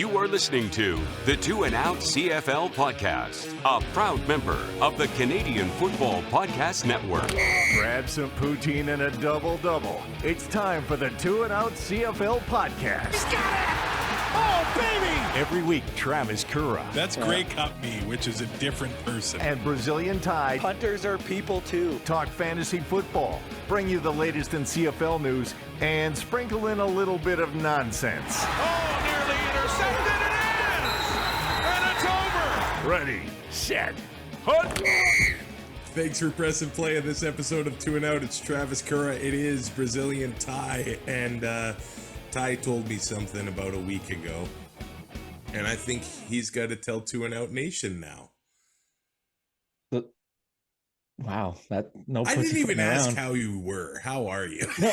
You are listening to the Two and Out CFL podcast, a proud member of the Canadian Football Podcast Network. Grab some poutine and a double-double. It's time for the Two and Out CFL podcast. He's got it! Oh, baby! Every week, Travis Currah. That's Grey Cup me, which is a different person. And Brazilian Ty. Hunters are people too. Talk fantasy football, bring you the latest in CFL news, and sprinkle in a little bit of nonsense. Oh, nearly intercepted, it is! And it's over! Ready, set, hunt! Thanks for pressing play on this episode of Two and Out. It's Travis Currah. It is Brazilian Ty, and Ty told me something about a week ago, and I think he's got to tell Two and Out Nation now. Wow, that no. I didn't even ask how you were. How are you? No,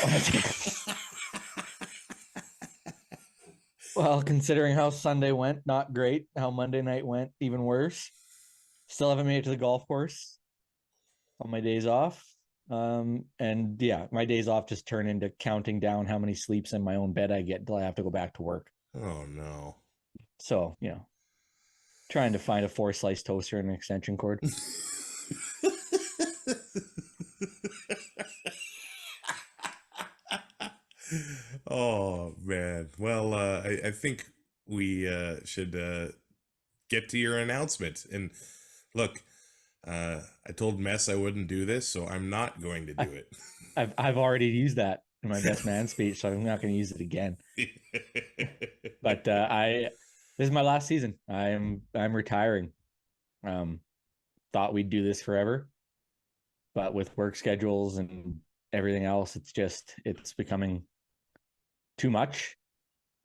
well, considering how Sunday went, not great. How Monday night went, even worse. Still haven't made it to the golf course on my days off. And yeah, my days off just turn into counting down how many sleeps in my own bed I get until I have to go back to work. Oh no. So, trying to find a 4-slice toaster and an extension cord. Oh man. Well, I think we should get to your announcement. And look, I told Mess I wouldn't do this, so I'm not going to do it. I've already used that in my best man speech, so I'm not going to use it again. But this is my last season. I'm retiring. Thought we'd do this forever, but with work schedules and everything else, it's becoming too much.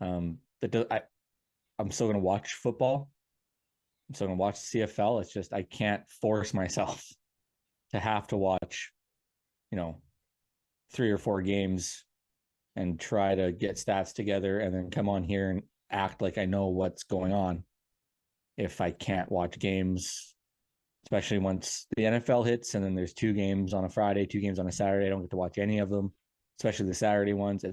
I'm still going to watch football. I'm still going to watch CFL. It's just I can't force myself to have to watch, 3 or 4 games and try to get stats together and then come on here and act like I know what's going on if I can't watch games, especially once the NFL hits and then there's 2 games on a Friday, 2 games on a Saturday. I don't get to watch any of them, especially the Saturday ones.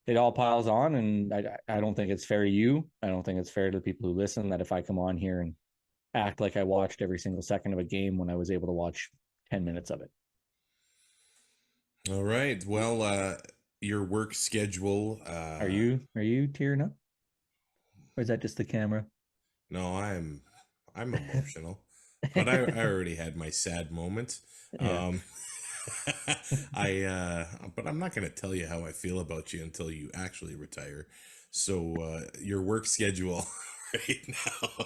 It all piles on, and I don't think it's fair to you. I don't think it's fair to the people who listen that if I come on here and act like I watched every single second of a game when I was able to watch 10 minutes of it. All right. Well, your work schedule. Are you tearing up? Or is that just the camera? No, I'm emotional, but I already had my sad moment. Yeah. But I'm not going to tell you how I feel about you until you actually retire. So your work schedule right now,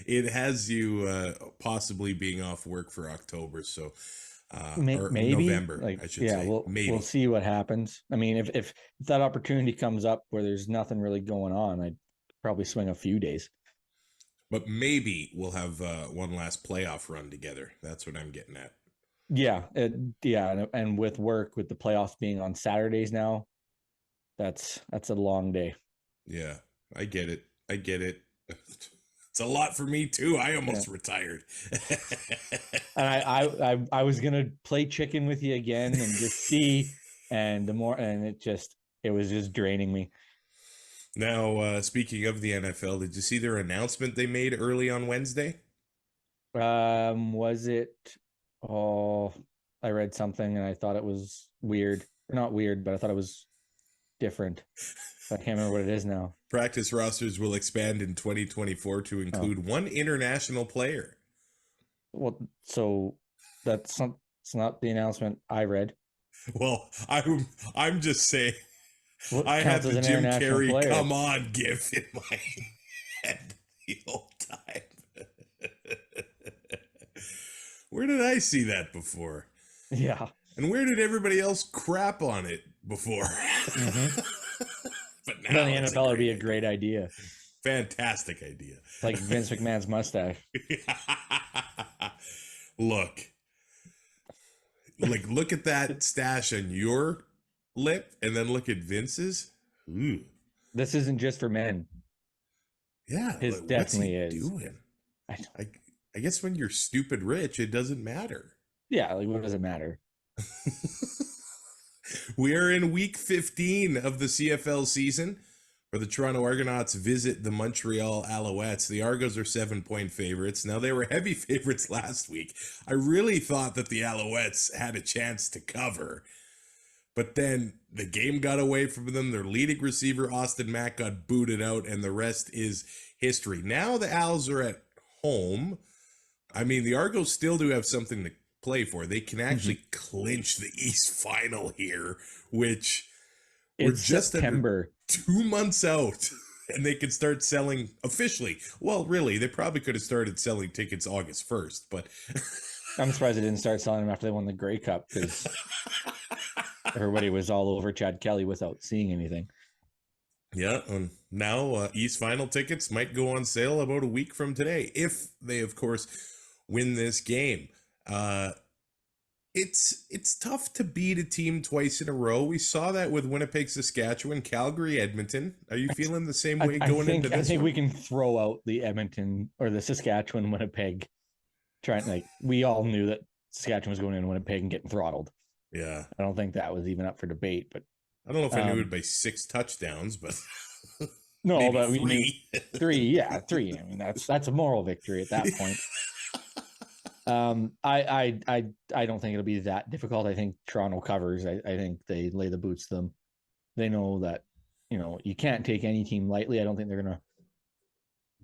it has you possibly being off work for October. So or maybe November, I should say. We'll see what happens. I mean, if that opportunity comes up where there's nothing really going on, I'd probably swing a few days. But maybe we'll have one last playoff run together. That's what I'm getting at. Yeah, and with work, with the playoffs being on Saturdays now, that's a long day. Yeah, I get it. It's a lot for me too. I almost retired. And I was gonna play chicken with you again and just see, and it was just draining me. Now, speaking of the NFL, did you see their announcement they made early on Wednesday? Was it? Oh, I read something and I thought it was weird. Not weird, but I thought it was different. I can't remember what it is now. Practice rosters will expand in 2024 to include one international player. Well, so it's not the announcement I read. Well, I'm just saying. What I had the Jim Carrey player? Come on gif in my head the whole time. Where did I see that before? Yeah. And where did everybody else crap on it before? Mm-hmm. But now the NFL would be a great idea. Fantastic idea. Like Vince McMahon's mustache. Look at that stash on your lip and then look at Vince's. Ooh. This isn't just for men. Yeah. His definitely is. Doing? I guess when you're stupid rich, it doesn't matter. Yeah, like what does it matter? We are in week 15 of the CFL season. or the Toronto Argonauts visit the Montreal Alouettes. The Argos are 7-point favorites. Now, they were heavy favorites last week. I really thought that the Alouettes had a chance to cover. But then the game got away from them. Their leading receiver, Austin Mack, got booted out, and the rest is history. Now the Owls are at home. I mean, the Argos still do have something to play for. They can actually clinch the East Final here, which we're just September. 2 months out, and they can start selling officially. Well, really, they probably could have started selling tickets August 1st, but I'm surprised they didn't start selling them after they won the Grey Cup, because everybody was all over Chad Kelly without seeing anything. Yeah, now East Final tickets might go on sale about a week from today, if they, of course, win this game. It's tough to beat a team twice in a row. We saw that with Winnipeg, Saskatchewan, Calgary, Edmonton. Are you feeling the same way into this I think one? we can throw out the Edmonton or the Saskatchewan, Winnipeg. We all knew that Saskatchewan was going into Winnipeg and getting throttled. Yeah. I don't think that was even up for debate, but I don't know if I knew it by 6 touchdowns, but no, but we 3. knew 3. Yeah, 3. I mean, that's a moral victory at that point. I don't think it'll be that difficult. I think Toronto covers. I think they lay the boots to them. They know that, you can't take any team lightly. I don't think they're going to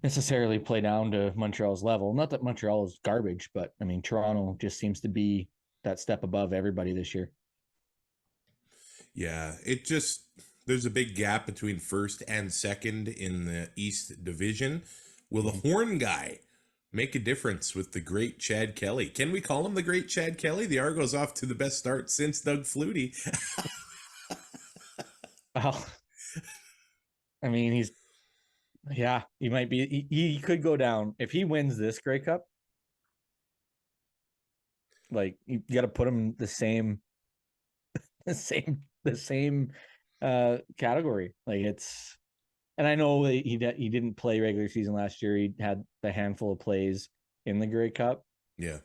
necessarily play down to Montreal's level. Not that Montreal is garbage, but I mean, Toronto just seems to be that step above everybody this year. Yeah, there's a big gap between first and second in the East Division. Will the horn guy make a difference with the great Chad Kelly? Can we call him the great Chad Kelly? The Argos off to the best start since Doug Flutie. Well, I mean, he might be, he could go down if he wins this Grey Cup. Like, you got to put him the same category. Like, it's, and I know that he didn't play regular season last year. He had a handful of plays in the Grey Cup. Yeah.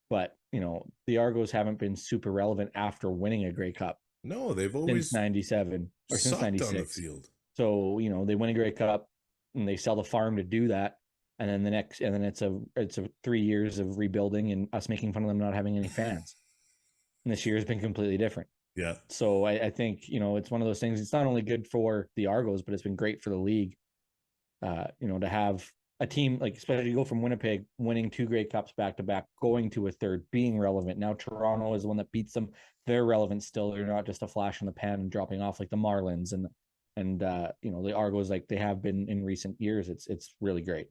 But, the Argos haven't been super relevant after winning a Grey Cup. No, they've always since 97 or since 96 on the field. So, they win a Grey Cup and they sell the farm to do that. And then it's a 3 years of rebuilding and us making fun of them not having any fans. And this year has been completely different. Yeah. So I think, it's one of those things. It's not only good for the Argos, but it's been great for the league. To have a team, like, especially go from Winnipeg winning 2 Grey Cups back to back, going to a third, being relevant. Now Toronto is the one that beats them. They're relevant still. They're not just a flash in the pan and dropping off like the Marlins and the Argos, like they have been in recent years. It's really great.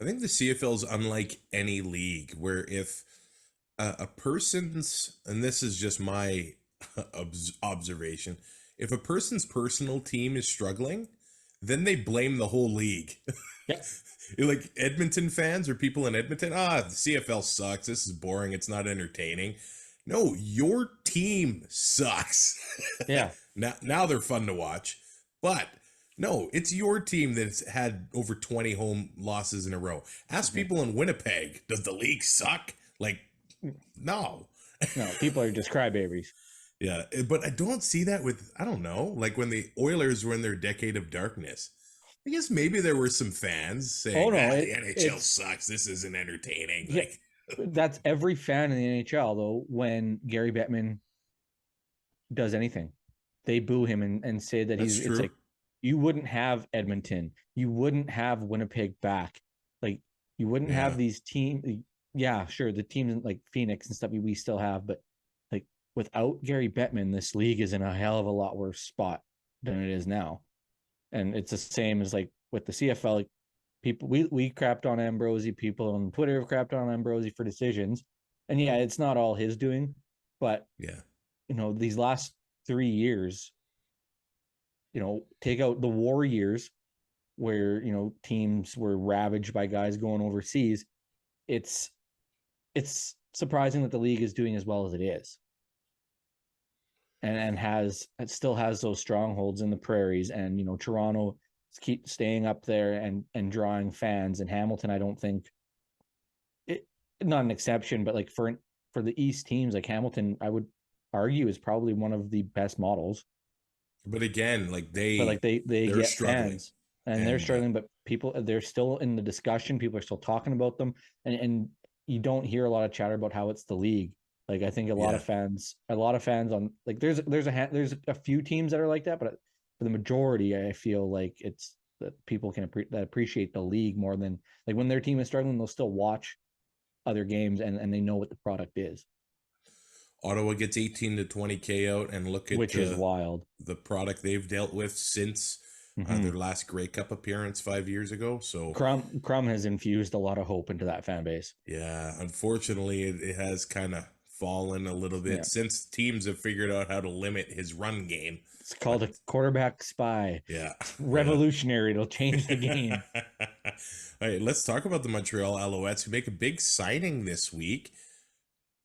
I think the CFL is unlike any league where if a person's, and this is just my observation, if a person's personal team is struggling, then they blame the whole league. Yeah. Like Edmonton fans or people in Edmonton, the CFL sucks. This is boring. It's not entertaining. No, your team sucks. Yeah. Now they're fun to watch. But no, it's your team that's had over 20 home losses in a row. Ask people in Winnipeg, does the league suck? Like, no. No, people are just crybabies. Yeah, but I don't see that with, I don't know, like when the Oilers were in their decade of darkness. I guess maybe there were some fans saying, the NHL sucks, this isn't entertaining. Yeah, that's every fan in the NHL, though, when Gary Bettman does anything. They boo him and say that it's like, you wouldn't have Edmonton. You wouldn't have Winnipeg back. Like, you wouldn't have these teams. Yeah, sure, the teams like Phoenix and stuff we still have, but like without Gary Bettman, this league is in a hell of a lot worse spot than it is now. And it's the same as like with the CFL. Like, people, we crapped on Ambrosi. People on Twitter have crapped on Ambrosi for decisions, and yeah, it's not all his doing, but these last 3 years, take out the war years where teams were ravaged by guys going overseas. It's surprising that the league is doing as well as it is, and it still has those strongholds in the prairies, and Toronto keep staying up there and drawing fans, and Hamilton, I don't think not an exception, but like for the East teams, like Hamilton, I would argue is probably one of the best models. But again, like but like they they're get struggling. fans and they're struggling, but they're still in the discussion. People are still talking about them, and you don't hear a lot of chatter about how it's the league. Like I think a lot of fans on like there's a few teams that are like that, but for the majority, I feel like it's that people can appreciate the league more than like when their team is struggling, they'll still watch other games and they know what the product is. Ottawa gets 18 to 20K out, and look at which is wild. The product they've dealt with since their last Grey Cup appearance 5 years ago. So Crum has infused a lot of hope into that fan base. Yeah, unfortunately, it has kind of fallen a little bit since teams have figured out how to limit his run game. It's called a quarterback spy. Yeah. Revolutionary. It'll change the game. All right, let's talk about the Montreal Alouettes, who make a big signing this week.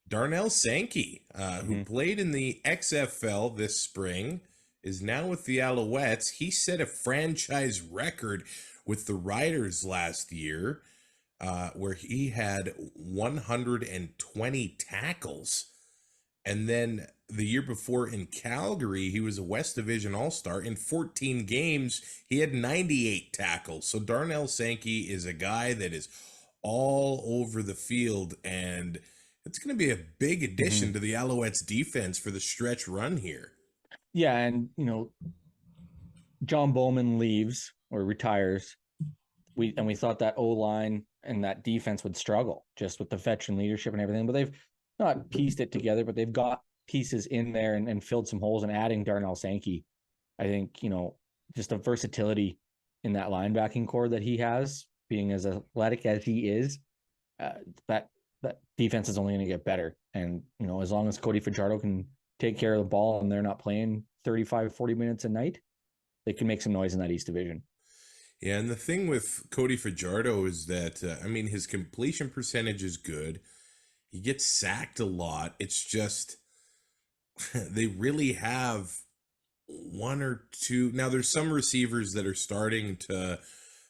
Darnell Sankey, who played in the XFL this spring, is now with the Alouettes. He set a franchise record with the Riders last year, where he had 120 tackles. And then the year before in Calgary, he was a West Division All-Star. In 14 games, he had 98 tackles. So Darnell Sankey is a guy that is all over the field, and it's going to be a big addition to the Alouettes defense for the stretch run here. Yeah, and John Bowman leaves or retires. We thought that O-line and that defense would struggle just with the veteran leadership and everything, but they've not pieced it together, but they've got pieces in there and filled some holes, and adding Darnell Sankey, I think, just the versatility in that linebacking core that he has, being as athletic as he is, that defense is only going to get better. And, as long as Cody Fajardo can take care of the ball and they're not playing 35, 40 minutes a night, they can make some noise in that East Division. Yeah, and the thing with Cody Fajardo is that, his completion percentage is good. He gets sacked a lot. It's just they really have one or two. Now, there's some receivers that are starting to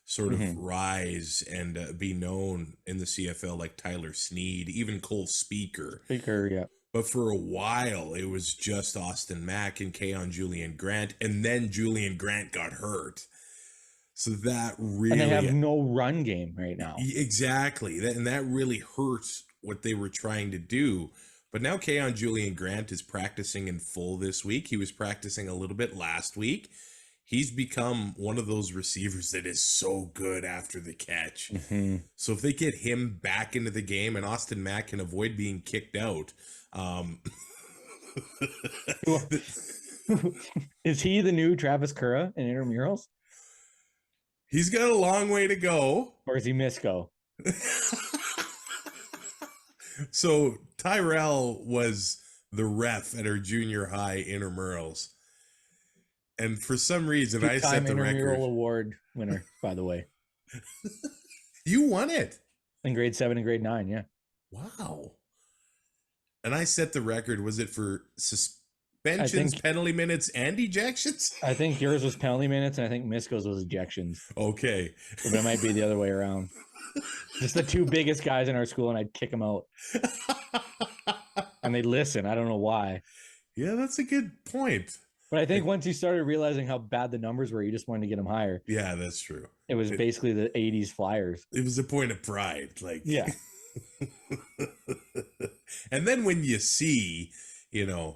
sort of rise and be known in the CFL, like Tyler Sneed, even Cole Speaker. Yeah. But for a while, it was just Austin Mack and Keon Julian Grant, and then Julian Grant got hurt. So that really... And they have no run game right now. Exactly. And that really hurts what they were trying to do. But now Keon Julian Grant is practicing in full this week. He was practicing a little bit last week. He's become one of those receivers that is so good after the catch. So if they get him back into the game and Austin Mack can avoid being kicked out... Is he the new Travis Currah in intramurals? He's got a long way to go. Or is he Misco? So Tyrell was the ref at our junior high intramurals. And for some reason, I set the record. Intramural award winner, by the way. You won it. In grade 7 and grade 9, yeah. Wow. And I set the record. Was it for suspensions, penalty minutes, and ejections? I think yours was penalty minutes, and I think Misco's was ejections. Okay. But it might be the other way around. Just the two biggest guys in our school, and I'd kick them out. And they'd listen. I don't know why. Yeah, that's a good point. But I think once you started realizing how bad the numbers were, you just wanted to get them higher. Yeah, that's true. It was basically the 80s Flyers. It was a point of pride. Yeah. And then when you see, the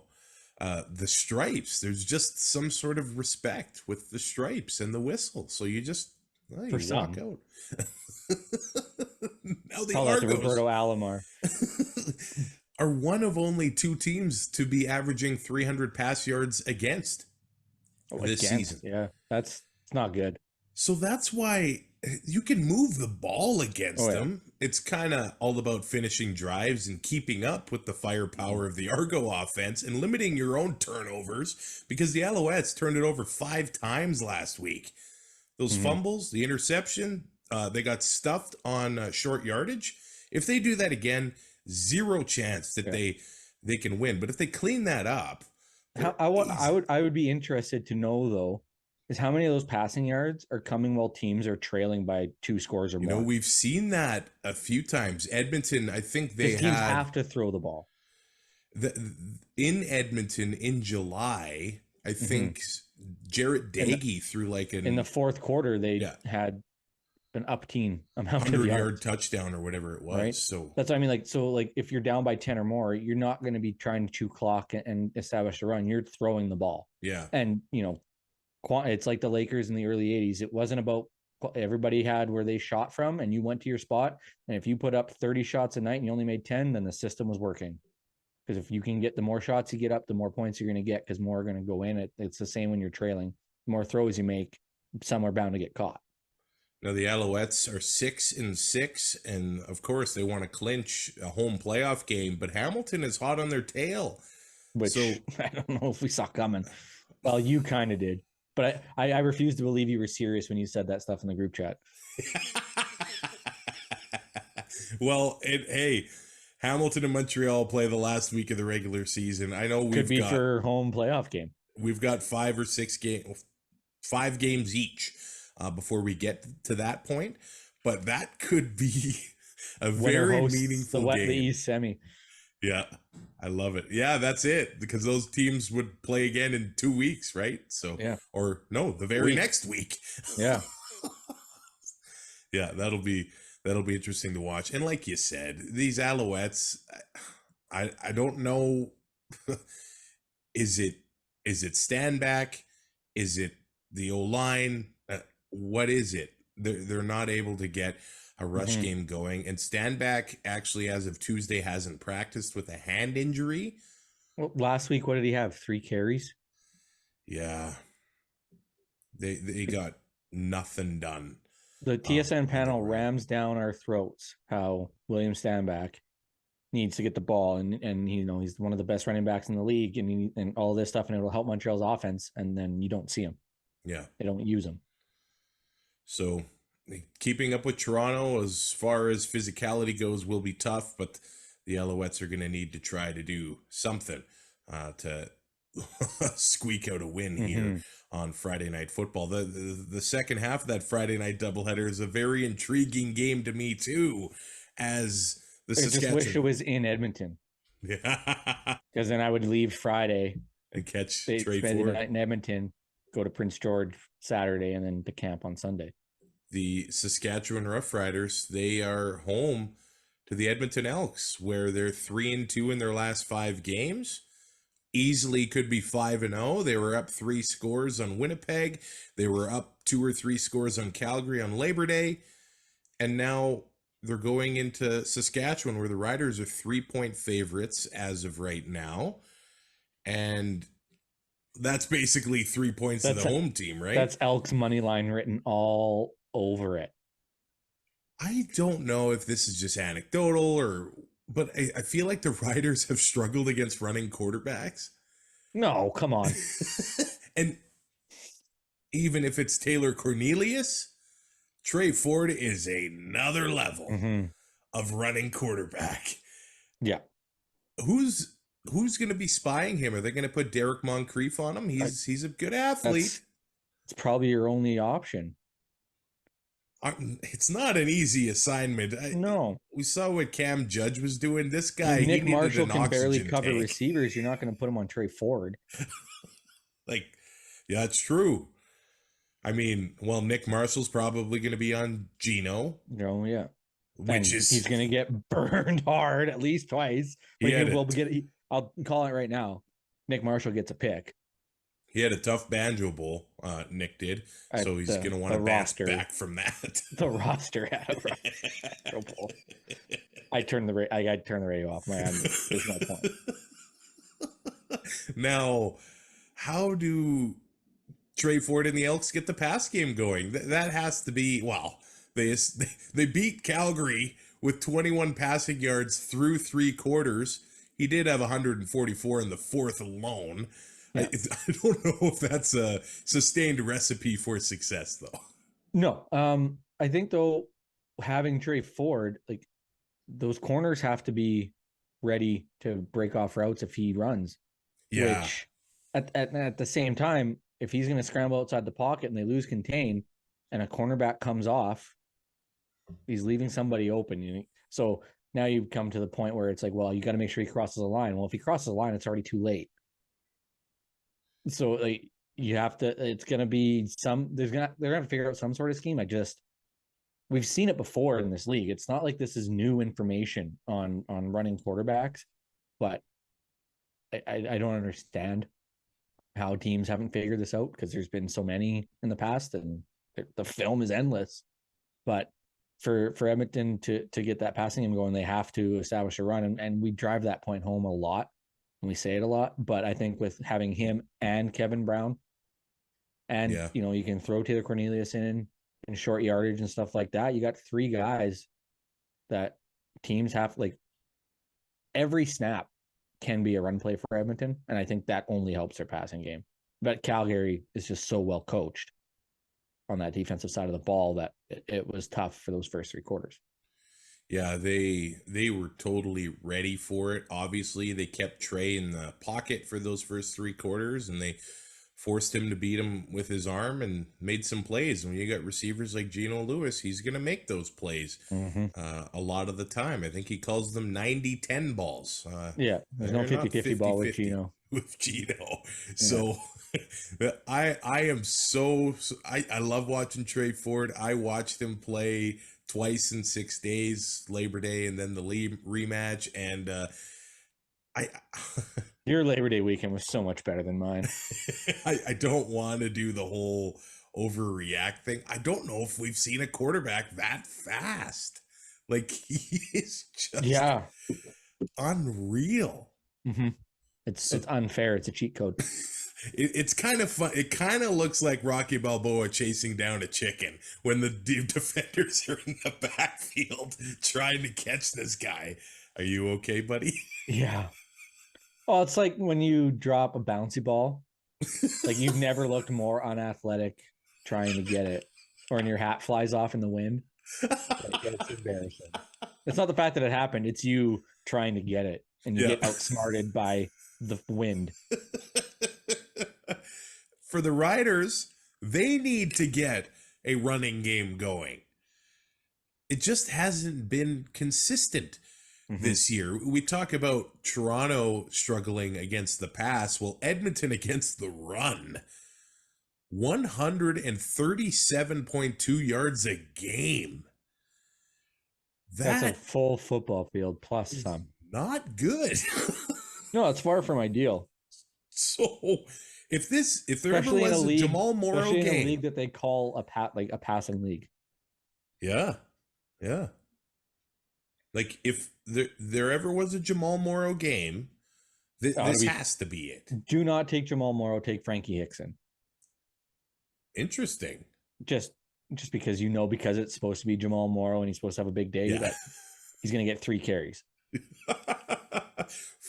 stripes, there's just some sort of respect with the stripes and the whistle. So you just you walk out. Now the Argos, Roberto Alomar, are one of only two teams to be averaging 300 pass yards against this season. Yeah, it's not good. So that's why you can move the ball against them. It's kind of all about finishing drives and keeping up with the firepower of the Argo offense and limiting your own turnovers, because the Alouettes turned it over 5 times last week. Those fumbles, the interception, they got stuffed on short yardage. If they do that again, zero chance that they can win. But if they clean that up, I would be interested to know, though, is how many of those passing yards are coming while teams are trailing by 2 scores or more. We've seen that a few times. Edmonton, I think teams have to throw the ball. In Edmonton in July, I think Jarrett Daggy threw like in the fourth quarter, they yeah, had an up-teen amount of 100-yard yards, touchdown or whatever it was. right? So That's what I mean. Like, so like if you're down by 10 or more, you're not going to be trying to clock and establish a run. You're throwing the ball. yeah, And, you know, it's like the Lakers in the early 80s. It wasn't about everybody had where they shot from and you went to your spot. And if you put up 30 shots a night and you only made 10, then the system was working. Because if you can get the more shots you get up, the more points you're going to get because more are going to go in. It's the same when you're trailing. The more throws you make, some are bound to get caught. now the Alouettes are 6-6, and of course they want to clinch a home playoff game. But Hamilton is hot on their tail, Which so I don't know if we saw coming. Well, you kind of did. But I refuse to believe you were serious when you said that stuff in the group chat. well, hey, Hamilton and Montreal play the last week of the regular season. I know Could be for home playoff game. We've got 5 games each before we get to that point, but that could be a very meaningful game. The East semi. Yeah, I love it. Yeah, that's it, because those teams would play again in 2 weeks, right? So, yeah, or no, the very next week. Yeah, yeah, that'll be interesting to watch. And like you said, these Alouettes, I don't know. Is it stand back? Is it the O-line? What is it? They're not able to get a rush game going. And stand back actually, as of Tuesday, hasn't practiced with a hand injury. Well, last week, what did he have? 3 carries? Yeah. They got nothing done. The TSN panel rams down our throats how William Standback needs to get the ball, and you know, he's one of the best running backs in the league, and all this stuff, and it'll help Montreal's offense, and then you don't see him. Yeah. They don't use him. So keeping up with Toronto as far as physicality goes will be tough, but the Alouettes are going to need to try to do something to squeak out a win here on Friday Night Football. The second half of that Friday night doubleheader is a very intriguing game to me too, as the Saskatchewan. I just wish it was in Edmonton. Yeah. Because then I would leave Friday and catch Trey Ford the night in Edmonton, go to Prince George Saturday, and then to camp on Sunday. The Saskatchewan Roughriders, they are home to the Edmonton Elks, where they're 3-2 in their last 5 games. Easily could be 5-0. They were up 3 scores on Winnipeg. They were up 2 or 3 scores on Calgary on Labor Day. And now they're going into Saskatchewan, where the Riders are 3-point favorites as of right now. And that's basically 3 points to the home team, right? That's Elks money line written all over it. I don't know if this is just anecdotal but I feel like the Riders have struggled against running quarterbacks. No, come on. And even if it's Taylor Cornelius, Trey Ford is another level of running quarterback. Yeah. Who's going to be spying him? Are they going to put Derek Moncrief on him? He's a good athlete. It's probably your only option. It's not an easy assignment. No. We saw what Cam Judge was doing. This guy, Nick Marshall can barely cover tank. Receivers. You're not going to put him on Trey Ford. Yeah, it's true. I mean, well, Nick Marshall's probably going to be on Gino. Oh, yeah. He's going to get burned hard at least twice. I'll call it right now. Nick Marshall gets a pick. He had a tough Banjo Bowl, Nick did, so he's going to want to bounce back from that. The roster had a Banjo Bowl. I turned the radio off. There's no point. Now, how do Trey Ford and the Elks get the pass game going? That has to be, well, they beat Calgary with 21 passing yards through 3 quarters. He did have 144 in the fourth alone. Yeah. I don't know if that's a sustained recipe for success, though. No. I think, though, having Trey Ford, like, those corners have to be ready to break off routes if he runs. Yeah. Which, at the same time, if he's going to scramble outside the pocket and they lose contain and a cornerback comes off, he's leaving somebody open. So now you come to the point where it's like, well, you got to make sure he crosses the line. Well, if he crosses the line, it's already too late. So like you have to. It's gonna be they're gonna figure out some sort of scheme. We've seen it before in this league. It's not like this is new information on running quarterbacks, but I don't understand how teams haven't figured this out because there's been so many in the past and the film is endless. But for Edmonton to get that passing game going, they have to establish a run, and we drive that point home a lot and we say it a lot. But I think with having him and Kevin Brown, and you can throw Taylor Cornelius in short yardage and stuff like that, you got three guys that teams have, like, every snap can be a run play for Edmonton, and I think that only helps their passing game. But Calgary is just so well coached on that defensive side of the ball that it was tough for those first three quarters. Yeah, they were totally ready for it. Obviously, they kept Trey in the pocket for those first three quarters, and they forced him to beat him with his arm and made some plays. When you got receivers like Geno Lewis, he's going to make those plays a lot of the time. I think he calls them 90-10 balls. There's no 50-50 ball with Geno. So I am I love watching Trey Ford. I watched him play twice in 6 days, Labor Day and then the rematch, and your Labor Day weekend was so much better than mine. I don't want to do the whole overreact thing. I don't know if we've seen a quarterback that fast. Like, he is just unreal. Mm-hmm. It's unfair. It's a cheat code. It's kind of fun. It kind of looks like Rocky Balboa chasing down a chicken when the defenders are in the backfield trying to catch this guy. Are you okay, buddy? Yeah. Oh, it's like when you drop a bouncy ball. Like, you've never looked more unathletic trying to get it, or when your hat flies off in the wind. Like, it's embarrassing. It's not the fact that it happened. It's you trying to get it, and you get outsmarted by the wind. For the Riders, they need to get a running game going. It just hasn't been consistent this year. We talk about Toronto struggling against the pass. Well, Edmonton against the run. 137.2 yards a game. That's a full football field plus some. Not good. No, it's far from ideal. So if there especially ever was a Jamal Morrow game, in a league that they call a passing league. Yeah. Like, if there ever was a Jamal Morrow game, this has to be it. Do not take Jamal Morrow. Take Frankie Hickson. Interesting. Just because because it's supposed to be Jamal Morrow and he's supposed to have a big day, that he's going to get 3 carries.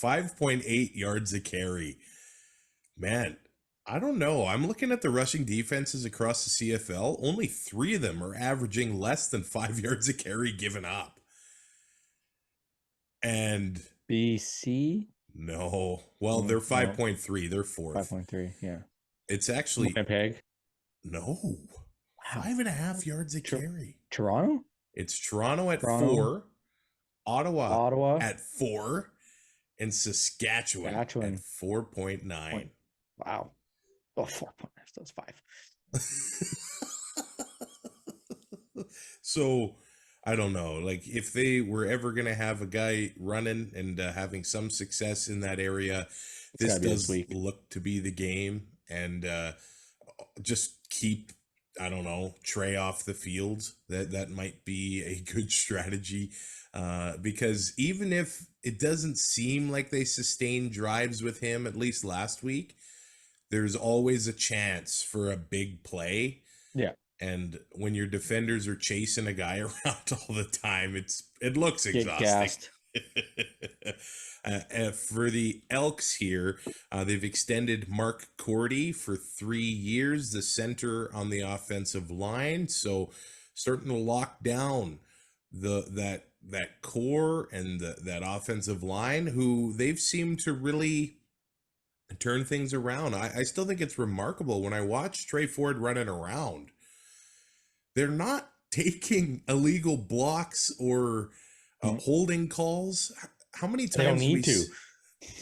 5.8 yards a carry. Man, I don't know. I'm looking at the rushing defenses across the CFL. Only 3 of them are averaging less than 5 yards a carry given up. And BC? No. Well, they're 5.3. They're 4th. 5.3, yeah. It's actually Winnipeg. No. Wow. 5.5 yards a carry. Toronto? It's Toronto at 4, Ottawa at 4, and Saskatchewan at 4.9. Wow. Oh, 4.9. That's 5. So, I don't know. Like, if they were ever going to have a guy running and having some success in that area, this does look to be the game. And just keep, I don't know, Trey off the field. That might be a good strategy. Because even if it doesn't seem like they sustained drives with him, at least last week, there's always a chance for a big play. Yeah. And when your defenders are chasing a guy around all the time, it looks exhausting. For the Elks here, they've extended Mark Cordy for 3 years, the center on the offensive line. So starting to lock down that core and that offensive line, who they've seemed to really turn things around. I still think it's remarkable when I watch Trey Ford running around. They're not taking illegal blocks or holding calls. How many times they don't need to?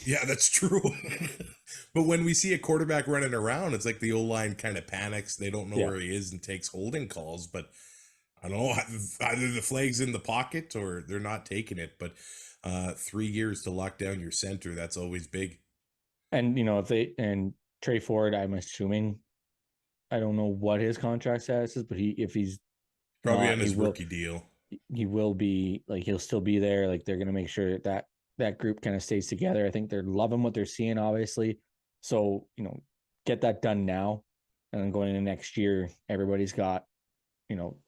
Yeah, that's true. But when we see a quarterback running around, it's like the O-line kind of panics. They don't know Yeah. where he is and takes holding calls. But I don't know, either the flag's in the pocket or they're not taking it. But 3 years to lock down your center, that's always big. And if Trey Ford, I'm assuming, I don't know what his contract status is, but if he's Probably not, on his rookie deal. he will be, like, he'll still be there. Like, they're gonna make sure that group kind of stays together. I think they're loving what they're seeing, obviously. So, get that done now, and then going into next year, everybody's got,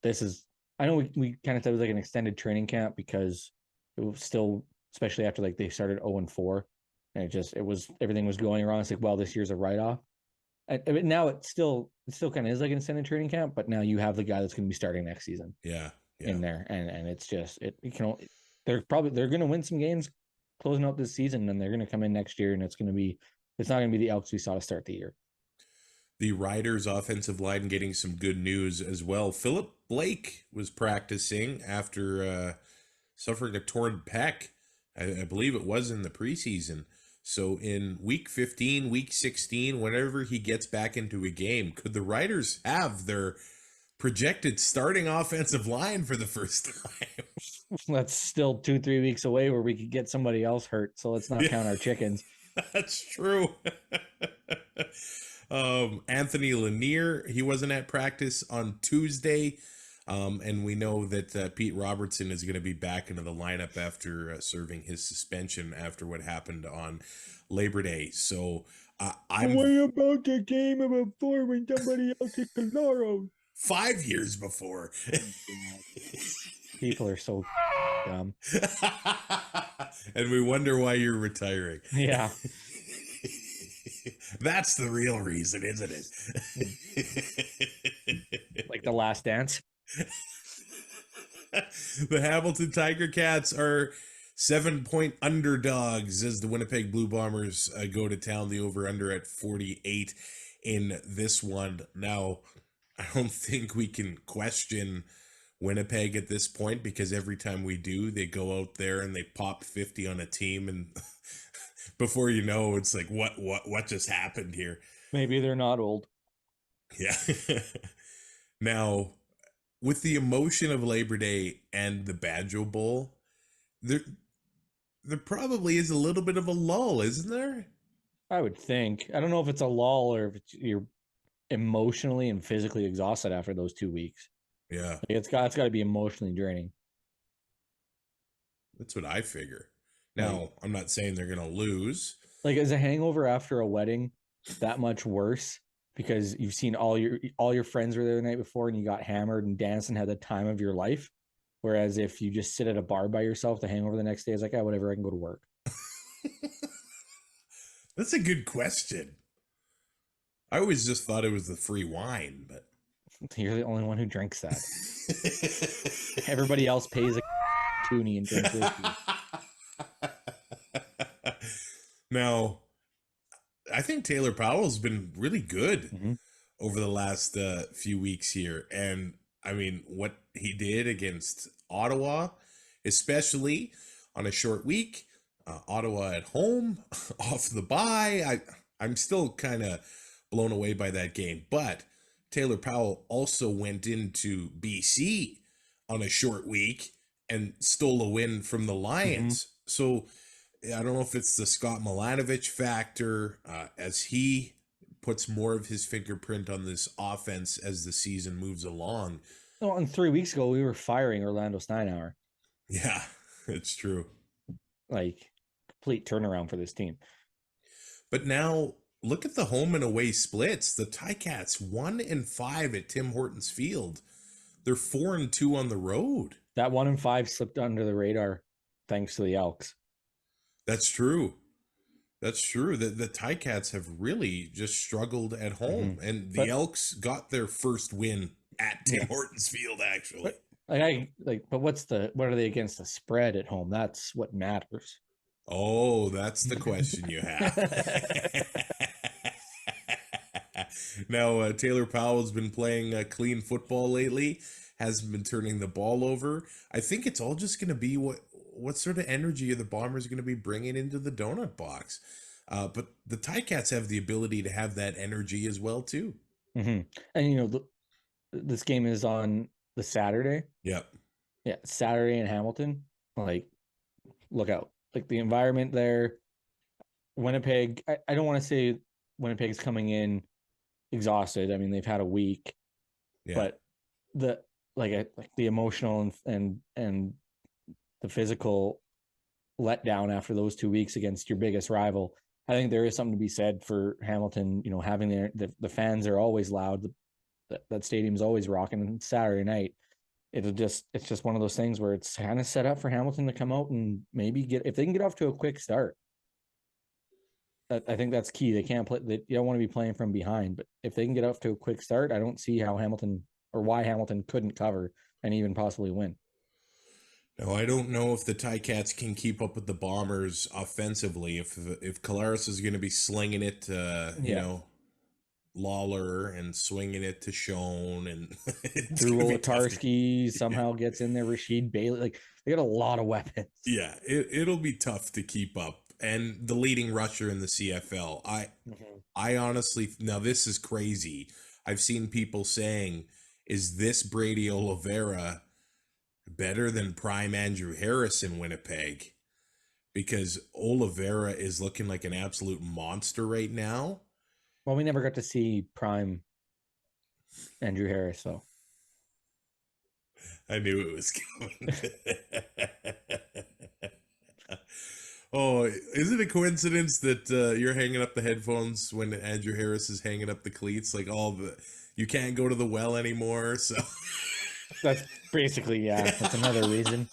this is. I know we kind of thought it was like an extended training camp because it was still, especially after like they started 0-4, and everything was going wrong. It's like, well, this year's a write off. And now it still kind of is like an extended training camp, but now you have the guy that's going to be starting next season. Yeah. In there, and it's just they're going to win some games closing out this season, and they're going to come in next year, and it's not going to be the Elks we saw to start the year. The Riders offensive line getting some good news as well. Philip Blake was practicing after suffering a torn pec. I believe it was in the preseason. So in week 15, week 16, whenever he gets back into a game, could the Riders have their projected starting offensive line for the first time? That's still 2-3 weeks away where we could get somebody else hurt. So let's not count our chickens. That's true. Anthony Lanier, he wasn't at practice on Tuesday. And we know that Pete Robertson is going to be back into the lineup after serving his suspension after what happened on Labor Day. So I'm. What about the game before when somebody else hit the Laurel? 5 years before. People are so dumb. And we wonder why you're retiring. Yeah. That's the real reason, isn't it? Like The Last Dance. The Hamilton Tiger Cats are 7-point underdogs as the Winnipeg Blue Bombers go to town. The over-under at 48 in this one. Now, I don't think we can question Winnipeg at this point because every time we do, they go out there and they pop 50 on a team, and before you know, it's like, what just happened here? Maybe they're not old. Yeah. Now, with the emotion of Labor Day and the Badger Bowl, there probably is a little bit of a lull, isn't there? I would think. I don't know if it's a lull or if you're emotionally and physically exhausted after those 2 weeks. Yeah. Like, it's got to be emotionally draining. That's what I figure. Now, I'm not saying they're going to lose. Like, is a hangover after a wedding that much worse because you've seen all your friends were there the night before and you got hammered and danced and had the time of your life? Whereas if you just sit at a bar by yourself, the hangover the next day is like, oh, whatever, I can go to work. That's a good question. I always just thought it was the free wine, but you're the only one who drinks that. Everybody else pays a toonie and drinks whiskey. Now, I think Taylor Powell's been really good over the last few weeks here. And I mean, what he did against Ottawa, especially on a short week, Ottawa at home, off the bye. I'm still kind of blown away by that game. But Taylor Powell also went into BC on a short week and stole a win from the Lions. So I don't know if it's the Scott Milanovich factor as he puts more of his fingerprint on this offense as the season moves along. Well, and 3 weeks ago, we were firing Orlando Steinauer. Yeah, it's true. Like, complete turnaround for this team. But now, look at the home and away splits. The Ticats 1-5 at Tim Hortons Field. They're 4-2 on the road. That 1-5 slipped under the radar thanks to the Elks. That's true. That's true. The Ticats have really just struggled at home, and the Elks got their first win at Tim Hortons Field, actually. But what are they against the spread at home? That's what matters. Oh, that's the question you have. Now, Taylor Powell's been playing clean football lately, hasn't been turning the ball over. I think it's all just going to be what what sort of energy are the Bombers going to be bringing into the donut box? But the Ticats have the ability to have that energy as well too. Mm-hmm. And this game is on the Saturday. Yep. Yeah, Saturday in Hamilton. Like, look out! Like the environment there. Winnipeg. I don't want to say Winnipeg's coming in exhausted. I mean, they've had a week, but the the emotional and the physical letdown after those 2 weeks against your biggest rival. I think there is something to be said for Hamilton. Having the fans are always loud. That stadium's always rocking. And Saturday night, it's just one of those things where it's kind of set up for Hamilton to come out and maybe if they can get off to a quick start. I think that's key. They can't play. You don't want to be playing from behind, but if they can get off to a quick start, I don't see how why Hamilton couldn't cover and even possibly win. No, I don't know if the Ticats can keep up with the Bombers offensively. If Collaros is going to be slinging it, Lawler and swinging it to Schoen and Drew Wolotarski somehow gets in there. Rashid Bailey, like they got a lot of weapons. Yeah, it'll be tough to keep up. And the leading rusher in the CFL, I honestly, now this is crazy. I've seen people saying, is this Brady Oliveira better than prime Andrew Harris in Winnipeg? Because Oliveira is looking like an absolute monster right now. Well, we never got to see prime Andrew Harris, so. I knew it was coming. Oh, is it a coincidence that you're hanging up the headphones when Andrew Harris is hanging up the cleats? Like you can't go to the well anymore, so. That's basically, yeah, that's another reason.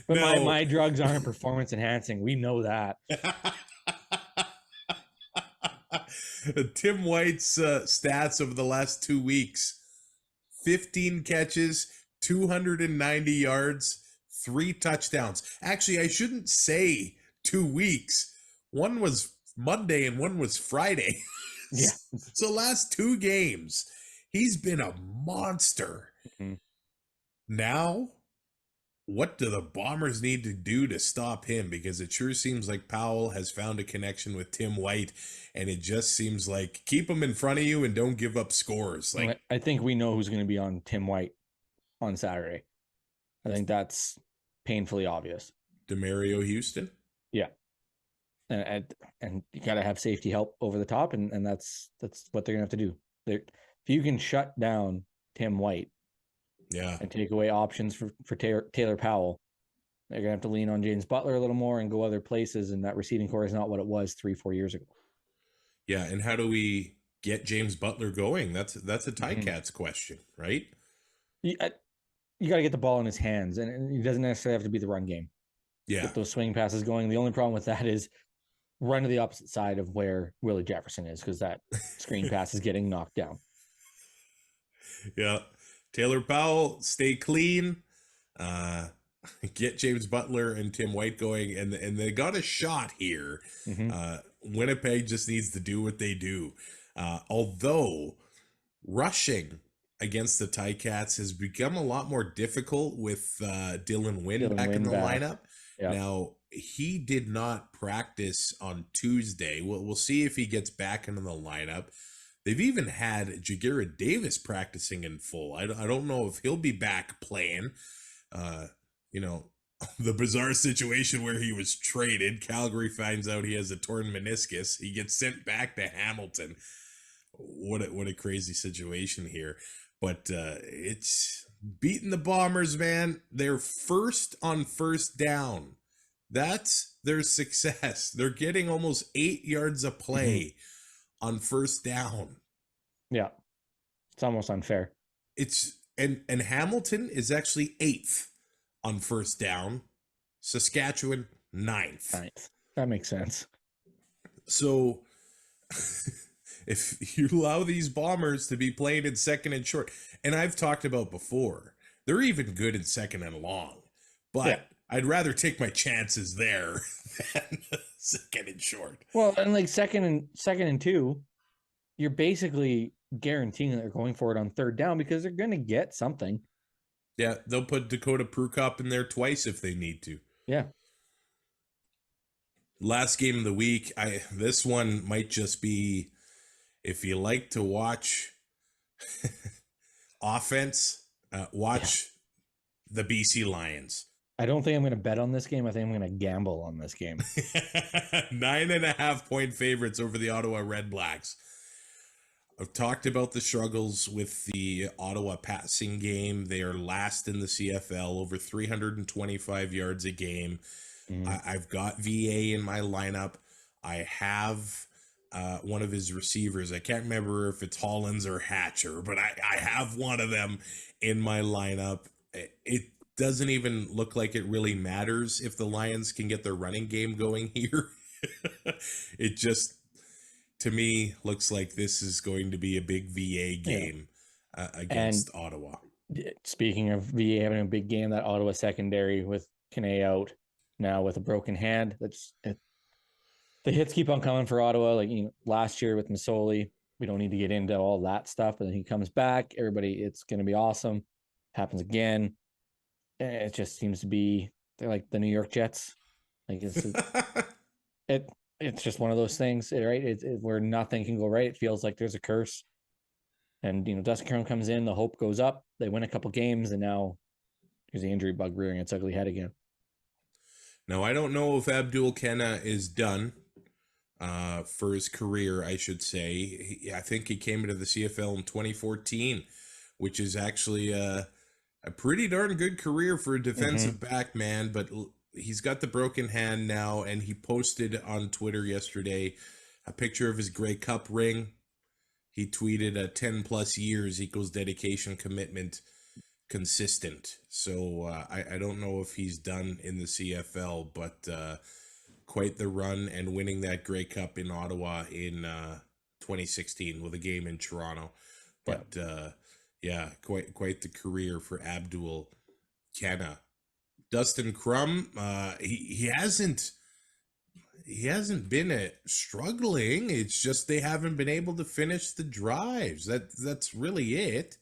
But No. my drugs aren't performance enhancing. We know that. Tim White's stats over the last 2 weeks: 15 catches, 290 yards, 3 touchdowns. Actually, I shouldn't say 2 weeks. One was Monday and one was Friday. Yeah. So last 2 games, he's been a monster. Mm-hmm. Now, what do the Bombers need to do to stop him? Because it sure seems like Powell has found a connection with Tim White, and it just seems like keep him in front of you and don't give up scores. Like, I think we know who's going to be on Tim White on Saturday. I think that's painfully obvious. DeMario Houston? Yeah. And you got to have safety help over the top, and that's what they're going to have to do. If you can shut down Tim White, Yeah, and take away options for Taylor Powell, they're going to have to lean on James Butler a little more and go other places, and that receiving core is not what it was 3-4 years ago. Yeah, and how do we get James Butler going? That's a Ticats question, right? You got to get the ball in his hands, and it doesn't necessarily have to be the run game. Yeah. Get those swing passes going. The only problem with that is run to the opposite side of where Willie Jefferson is, because that screen pass is getting knocked down. Yeah. Taylor Powell, stay clean. Get James Butler and Tim White going, and they got a shot here. Mm-hmm. Winnipeg just needs to do what they do. Although rushing against the Ticats has become a lot more difficult with Dylan Wynn back in the lineup. Yep. Now, he did not practice on Tuesday. We'll see if he gets back into the lineup. They've even had Jagira Davis practicing in full. I don't know if he'll be back playing. The bizarre situation where he was traded. Calgary finds out he has a torn meniscus. He gets sent back to Hamilton. What a crazy situation here. But it's beating the Bombers, man. They're first on first down. That's their success. They're getting almost 8 yards a play on first down. Yeah. It's almost unfair. And Hamilton is actually 8th on first down. Saskatchewan 9th. That makes sense. So if you allow these Bombers to be playing in second and short, and I've talked about before, they're even good in second and long, but I'd rather take my chances there than second and short. Well, and like second and 2, you're basically guaranteeing that they're going for it on third down because they're going to get something. Yeah, they'll put Dakota Prukop in there twice if they need to. Yeah. Last game of the week, this one might just be, if you like to watch offense, watch the BC Lions. I don't think I'm going to bet on this game. I think I'm going to gamble on this game. 9.5 point favorites over the Ottawa RedBlacks. I've talked about the struggles with the Ottawa passing game. They are last in the CFL, over 325 yards a game. I've got VA in my lineup. I have one of his receivers. I can't remember if it's Hollins or Hatcher, but I have one of them in my lineup. It doesn't even look like it really matters if the Lions can get their running game going here. It just, to me, looks like this is going to be a big VA game against Ottawa. Speaking of VA having a big game, that Ottawa secondary with Kane out now with a broken hand. The hits keep on coming for Ottawa. Like, last year with Masoli, we don't need to get into all that stuff, but then he comes back. Everybody, it's going to be awesome. Happens again. It just seems to be, they're like the New York Jets. Like it's just one of those things, right? Where nothing can go right. It feels like there's a curse. And, Dustin Curran comes in, the hope goes up. They win a couple games, and now there's the injury bug rearing its ugly head again. Now, I don't know if Abdul Kenna is done for his career, I should say. I think he came into the CFL in 2014, which is actually a pretty darn good career for a defensive back, man. But he's got the broken hand now, and he posted on Twitter yesterday a picture of his Grey Cup ring. He tweeted 10 plus years equals dedication, commitment, consistent. So I don't know if he's done in the CFL, but quite the run, and winning that Grey Cup in Ottawa in 2016 with a game in Toronto. But quite the career for Abdul Kenna. Dustin Crum, he hasn't been struggling. It's just they haven't been able to finish the drives. That's really it.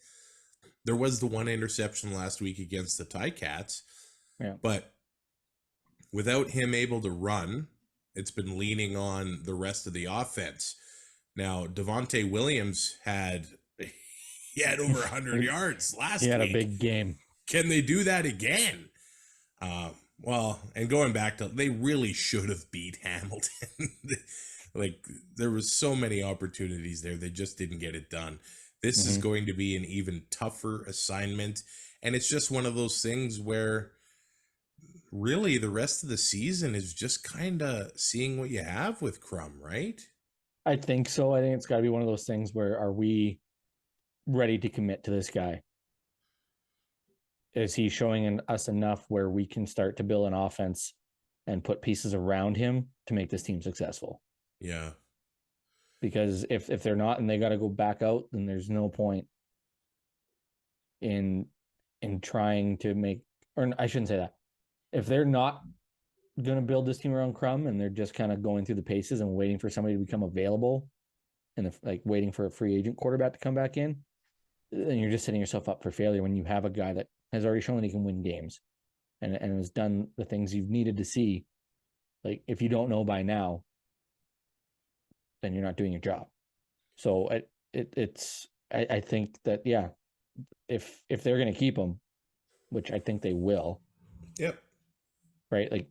There was the one interception last week against the Ticats, but without him able to run, it's been leaning on the rest of the offense. Now, Devontae Williams had over 100 yards last week. He had a big game. Can they do that again? And going back to, they really should have beat Hamilton. Like, there was so many opportunities there. They just didn't get it done. This is going to be an even tougher assignment. And it's just one of those things where really the rest of the season is just kind of seeing what you have with Crum, right? I think so. I think it's got to be one of those things where, are we ready to commit to this guy? Is he showing us enough where we can start to build an offense and put pieces around him to make this team successful? Yeah. Because if they're not, and they got to go back out, then there's no point in trying to make, or I shouldn't say that. If they're not going to build this team around Crum, and they're just kind of going through the paces and waiting for somebody to become available, and waiting for a free agent quarterback to come back in, then you're just setting yourself up for failure when you have a guy that has already shown that he can win games and has done the things you've needed to see. Like, if you don't know by now, then you're not doing your job. So I think that, if they're going to keep him, which I think they will. Yep. Right. Like,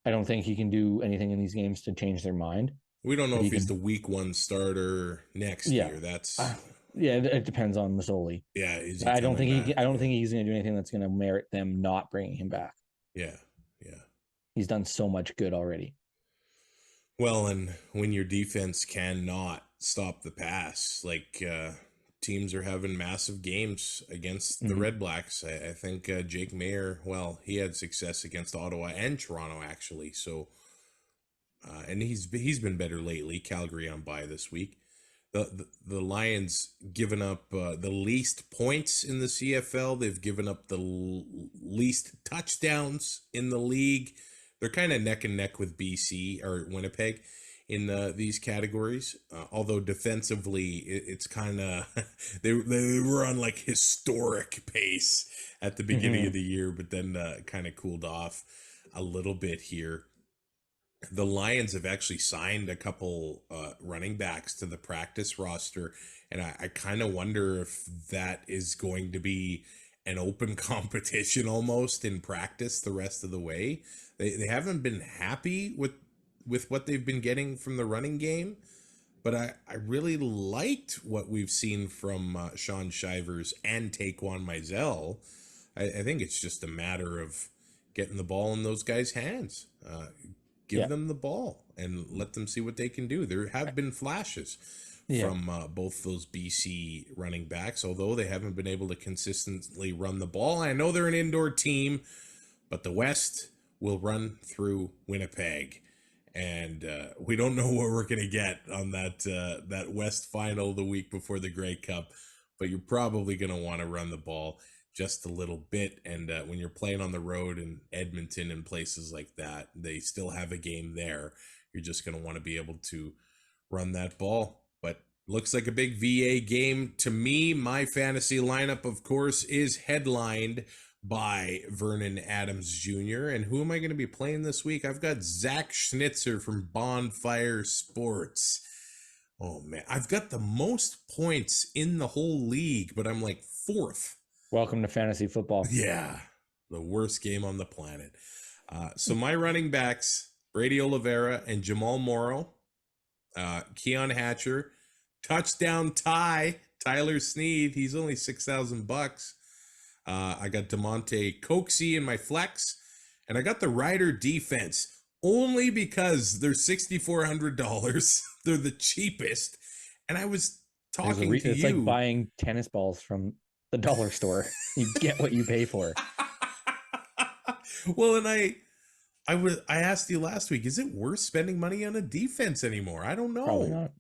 I don't think he can do anything in these games to change their mind. We don't know if he's the week 1 starter next year. That's it depends on Masoli. Yeah. I don't think he's going to do anything that's going to merit them not bringing him back. Yeah. He's done so much good already. Well, and when your defense cannot stop the pass, like teams are having massive games against the RedBlacks. I think Jake Mayer, he had success against Ottawa and Toronto, actually. So, and he's been better lately. Calgary on bye this week. The Lions given up the least points in the CFL. They've given up the least touchdowns in the league. They're kind of neck and neck with BC or Winnipeg. in these categories. Although defensively, it's kind of they were on like historic pace at the beginning of the year, but then kind of cooled off a little bit here. The Lions have actually signed a couple running backs to the practice roster, and I kind of wonder if that is going to be an open competition almost in practice the rest of the way. They haven't been happy with what they've been getting from the running game, but I really liked what we've seen from Sean Shivers and Taquan Mizell. I think it's just a matter of getting the ball in those guys' hands. Give them the ball and let them see what they can do. There have been flashes from both those BC running backs, although they haven't been able to consistently run the ball. I know they're an indoor team, but the West will run through Winnipeg. And we don't know what we're going to get on that West final the week before the Grey Cup, but you're probably going to want to run the ball just a little bit. And when you're playing on the road in Edmonton and places like that, they still have a game there. You're just going to want to be able to run that ball. But looks like a big VA game to me. My fantasy lineup, of course, is headlined by Vernon Adams Jr. And who am I going to be playing this week? I've got Zach Schnitzer from Bonfire Sports. Oh, man. I've got the most points in the whole league, but I'm like 4th. Welcome to fantasy football. Yeah, the worst game on the planet. So my running backs, Brady Oliveira and Jamal Morrow, Keon Hatcher, touchdown Ty, Tyler Sneed. He's only $6,000. I got DeMonte Coxie in my flex, and I got the Rider defense only because they're $6,400. They're the cheapest, and I was talking to it's you. like buying tennis balls from the dollar store. You get what you pay for. Well, and I asked you last week, is it worth spending money on a defense anymore? I don't know. Probably not.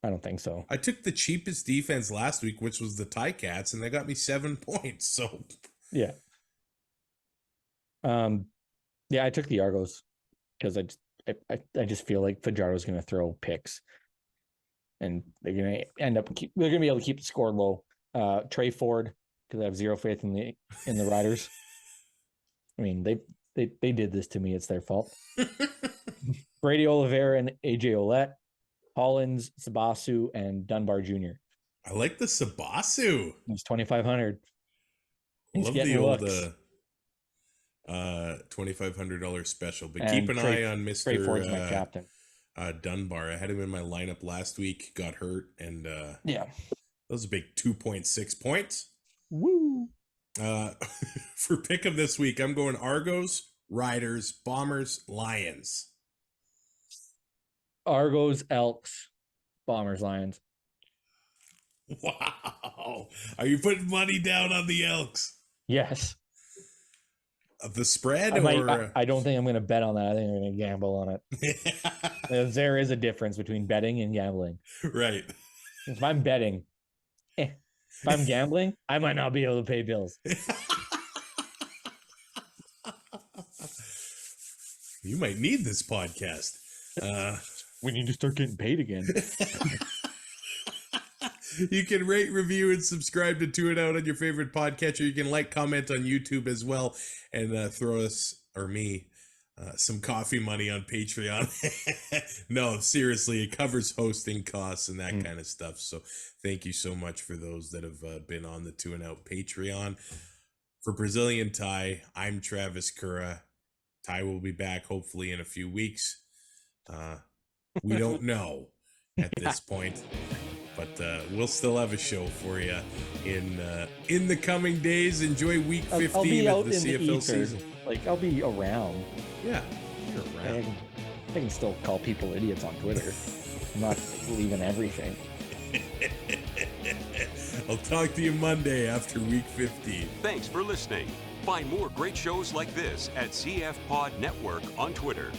I don't think so. I took the cheapest defense last week, which was the Ticats, and they got me 7 points. So yeah. I took the Argos because I just feel like Fajardo's going to throw picks, and they're going to be able to keep the score low. Trey Ford, because I have zero faith in the Riders. I mean, they did this to me. It's their fault. Brady Oliveira and AJ Olette, Hollins, Sabasu, and Dunbar Jr. I like the Sabasu. He's $2,500. Love the old $2,500 special, but keep an eye on Mr. Trey Ford's my captain. Dunbar. I had him in my lineup last week, got hurt, and that was a big 2.6 points. Woo! For pick of this week, I'm going Argos, Riders, Bombers, Lions. Argos, Elks, Bombers, Lions. Wow. Are you putting money down on the Elks? Yes. The spread? I don't think I'm going to bet on that. I think I'm going to gamble on it. There is a difference between betting and gambling. Right. If I'm betting, if I'm gambling, I might not be able to pay bills. You might need this podcast. We need to start getting paid again. You can rate, review, and subscribe to Two and Out on your favorite podcatcher. You can like, comment on YouTube as well, and throw us, or me, some coffee money on Patreon. No, seriously, it covers hosting costs and that kind of stuff. So thank you so much for those that have been on the Two and Out Patreon. For Brazilian Ty, I'm Travis Currah. Ty will be back hopefully in a few weeks. We don't know at this point, but we'll still have a show for you in the coming days. Enjoy week 15 of the CFL season. Like, I'll be around. Yeah, you're around. I can still call people idiots on Twitter. I'm not leaving everything. I'll talk to you Monday after week 15. Thanks for listening. Find more great shows like this at CF Pod Network on Twitter.